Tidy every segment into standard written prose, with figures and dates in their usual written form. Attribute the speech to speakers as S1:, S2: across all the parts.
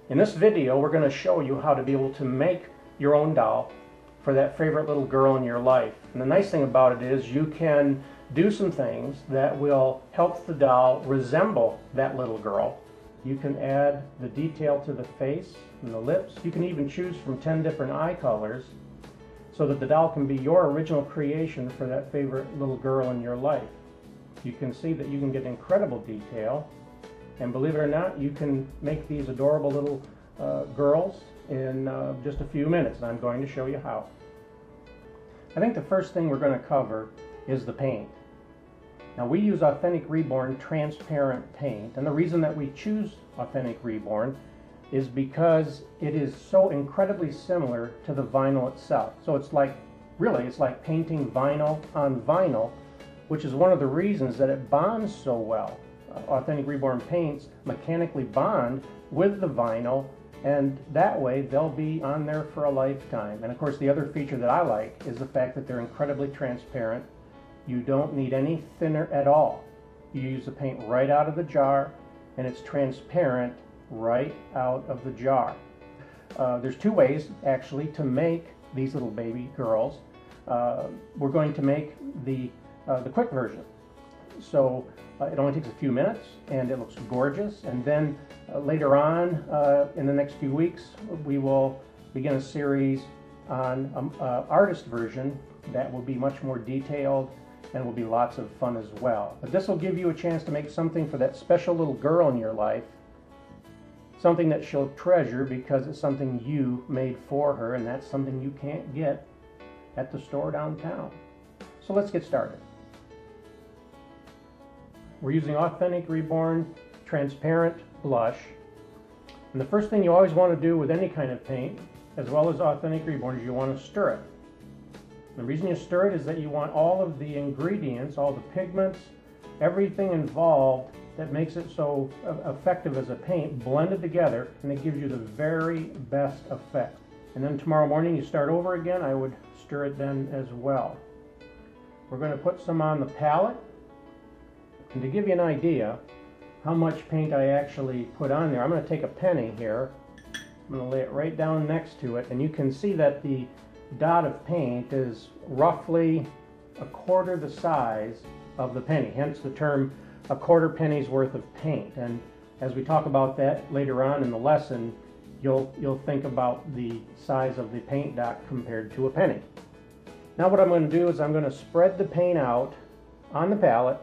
S1: In this video, we're going to show you how to be able to make your own doll for that favorite little girl in your life. And the nice thing about it is you can do some things that will help the doll resemble that little girl. You can add the detail to the face and the lips. You can even choose from 10 different eye colors so that the doll can be your original creation for that favorite little girl in your life. You can see that you can get incredible detail. And believe it or not, you can make these adorable little girls in just a few minutes, and I'm going to show you how. I think the first thing we're going to cover is the paint. Now, we use Authentic Reborn transparent paint, and the reason that we choose Authentic Reborn is because it is so incredibly similar to the vinyl itself. So it's like, really, it's like painting vinyl on vinyl, which is one of the reasons that it bonds so well. Authentic Reborn paints mechanically bond with the vinyl, and that way they'll be on there for a lifetime. And of course, the other feature that I like is the fact that they're incredibly transparent. You don't need any thinner at all. You use the paint right out of the jar, and it's transparent right out of the jar. There's two ways actually to make these little baby girls. We're going to make the quick version. So it only takes a few minutes and it looks gorgeous. And then later on in the next few weeks, we will begin a series on an artist version that will be much more detailed and will be lots of fun as well. But this will give you a chance to make something for that special little girl in your life, something that she'll treasure because it's something you made for her, and that's something you can't get at the store downtown. So let's get started. We're using Authentic Reborn transparent blush. And the first thing you always want to do with any kind of paint, as well as Authentic Reborn, is you want to stir it. The reason you stir it is that you want all of the ingredients, all the pigments, everything involved that makes it so effective as a paint blended together, and it gives you the very best effect. And then tomorrow morning you start over again. I would stir it then as well. We're going to put some on the palette. And to give you an idea how much paint I actually put on there, I'm going to take a penny here. I'm going to lay it right down next to it, and you can see that the dot of paint is roughly a quarter the size of the penny, hence the term a quarter penny's worth of paint. And as we talk about that later on in the lesson, you'll think about the size of the paint dot compared to a penny. Now what I'm going to do is I'm going to spread the paint out on the palette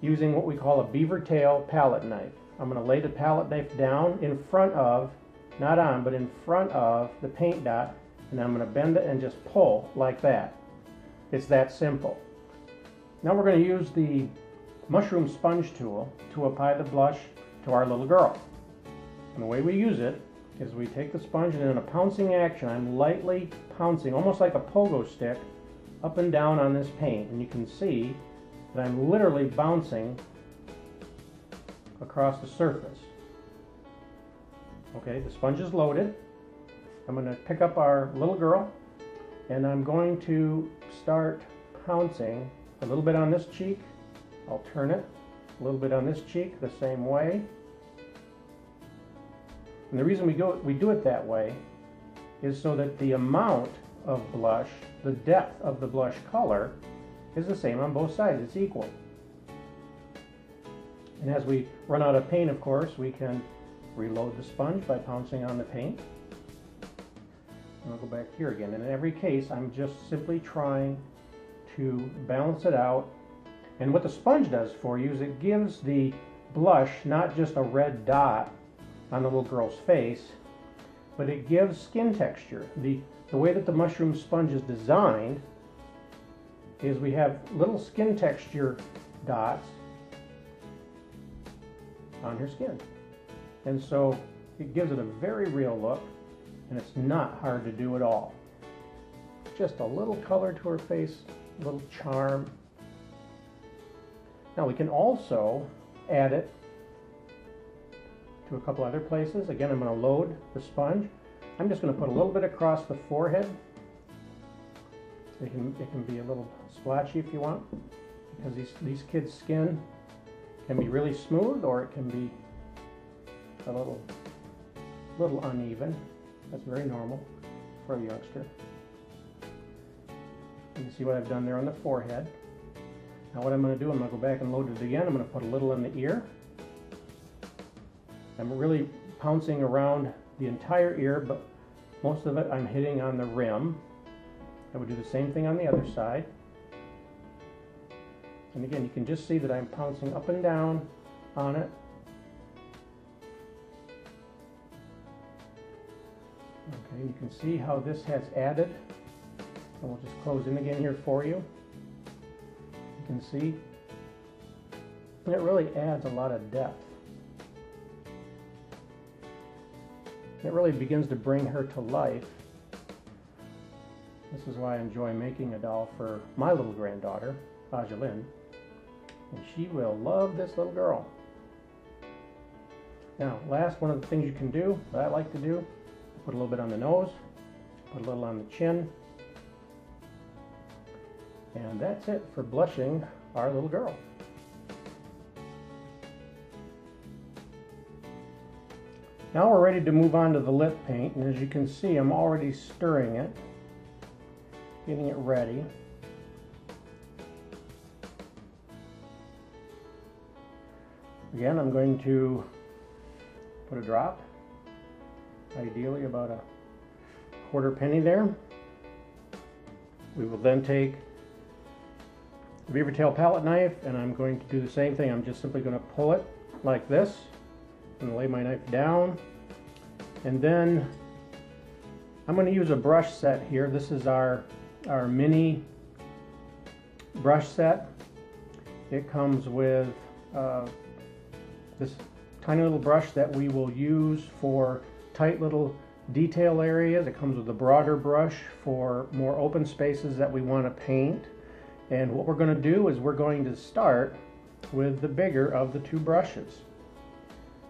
S1: using what we call a beaver tail palette knife. I'm going to lay the palette knife down in front of, not on, but in front of the paint dot, and I'm going to bend it and just pull like that. It's that simple. Now we're going to use the mushroom sponge tool to apply the blush to our little girl. And the way we use it is we take the sponge, and in a pouncing action, I'm lightly pouncing, almost like a pogo stick, up and down on this paint. And you can see that I'm literally bouncing across the surface. Okay, the sponge is loaded. I'm going to pick up our little girl, and I'm going to start pouncing a little bit on this cheek. I'll turn it a little bit on this cheek the same way. And the reason we do it that way is so that the amount of blush, the depth of the blush color, is the same on both sides. It's equal. And as we run out of paint, of course, we can reload the sponge by pouncing on the paint. And I'll go back here again. And in every case, I'm just simply trying to balance it out. And what the sponge does for you is it gives the blush not just a red dot on the little girl's face, but it gives skin texture. The way that the mushroom sponge is designed is we have little skin texture dots on her skin. And so it gives it a very real look, and it's not hard to do at all. Just a little color to her face, a little charm. Now we can also add it to a couple other places. Again, I'm going to load the sponge. I'm just going to put a little bit across the forehead. It can be a little splotchy if you want, because these kids' skin can be really smooth, or it can be a little a little uneven. That's very normal for a youngster. You can see what I've done there on the forehead. Now what I'm going to do, I'm going to go back and load it again. I'm going to put a little in the ear. I'm really pouncing around the entire ear, but most of it I'm hitting on the rim. I would do the same thing on the other side. And again, you can just see that I'm pouncing up and down on it. Okay, you can see how this has added. And we'll just close in again here for you. You can see it really adds a lot of depth. It really begins to bring her to life. This is why I enjoy making a doll for my little granddaughter, Ajalyn. And she will love this little girl. Now, last, one of the things you can do, that I like to do, put a little bit on the nose, put a little on the chin. And that's it for blushing our little girl. Now we're ready to move on to the lip paint, and as you can see, I'm already stirring it, getting it ready. Again, I'm going to put a drop, ideally about a quarter penny there. We will then take a beaver tail palette knife, and I'm going to do the same thing. I'm just simply going to pull it like this and lay my knife down, and then I'm going to use a brush set here. This is our mini brush set. It comes with this tiny little brush that we will use for tight little detail areas. It comes with a broader brush for more open spaces that we want to paint. And what we're going to do is we're going to start with the bigger of the two brushes.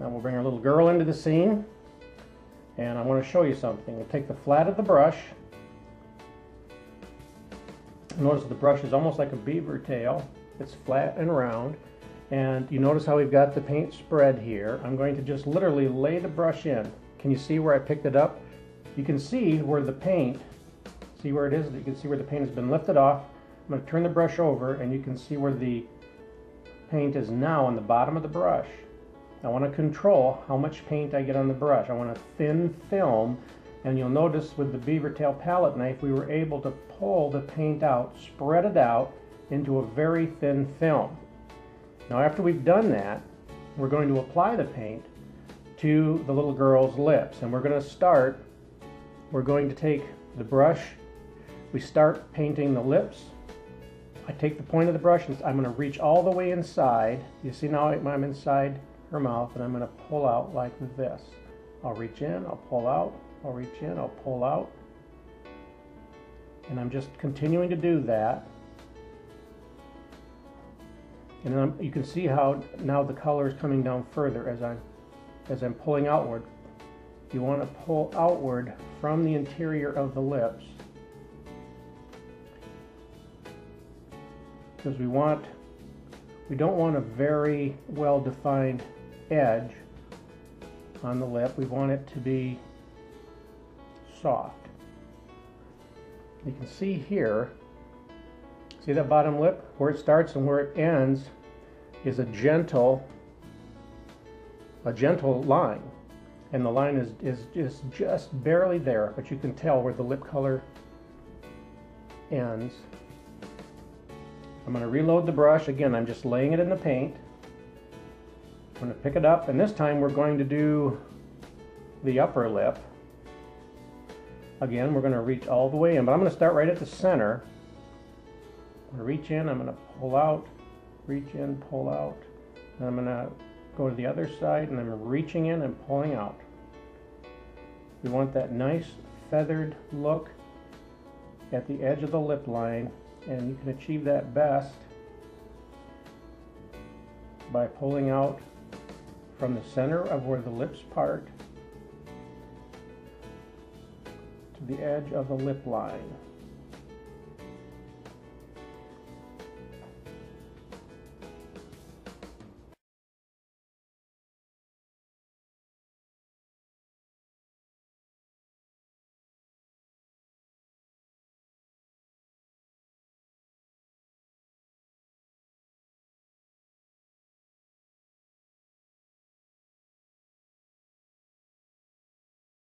S1: Now we'll bring our little girl into the scene, and I want to show you something. We'll take the flat of the brush. Notice the brush is almost like a beaver tail. It's flat and round. And you notice how we've got the paint spread here. I'm going to just literally lay the brush in. Can you see where I picked it up? You can see where the paint, see where it is? You can see where the paint has been lifted off. I'm going to turn the brush over, and you can see where the paint is now on the bottom of the brush. I want to control how much paint I get on the brush. I want a thin film, and you'll notice with the beaver tail palette knife we were able to pull the paint out, spread it out into a very thin film. Now after we've done that, we're going to apply the paint to the little girl's lips, and we're going to take the brush, we start painting the lips. I take the point of the brush and I'm going to reach all the way inside. You see now I'm inside her mouth, and I'm going to pull out like this. I'll reach in, I'll pull out, I'll reach in, I'll pull out. And I'm just continuing to do that. And then you can see how now the color is coming down further as I'm pulling outward. You want to pull outward from the interior of the lips, because we don't want a very well-defined edge on the lip. We want it to be soft. You can see here, see that bottom lip? Where it starts and where it ends is a gentle line. And the line is just barely there, but you can tell where the lip color ends. I'm going to reload the brush. Again, I'm just laying it in the paint. I'm going to pick it up, and this time we're going to do the upper lip. Again, we're going to reach all the way in, but I'm going to start right at the center. I'm going to reach in, I'm going to pull out, reach in, pull out. And I'm going to go to the other side, and I'm reaching in and pulling out. We want that nice feathered look at the edge of the lip line, and you can achieve that best by pulling out from the center of where the lips part to the edge of the lip line.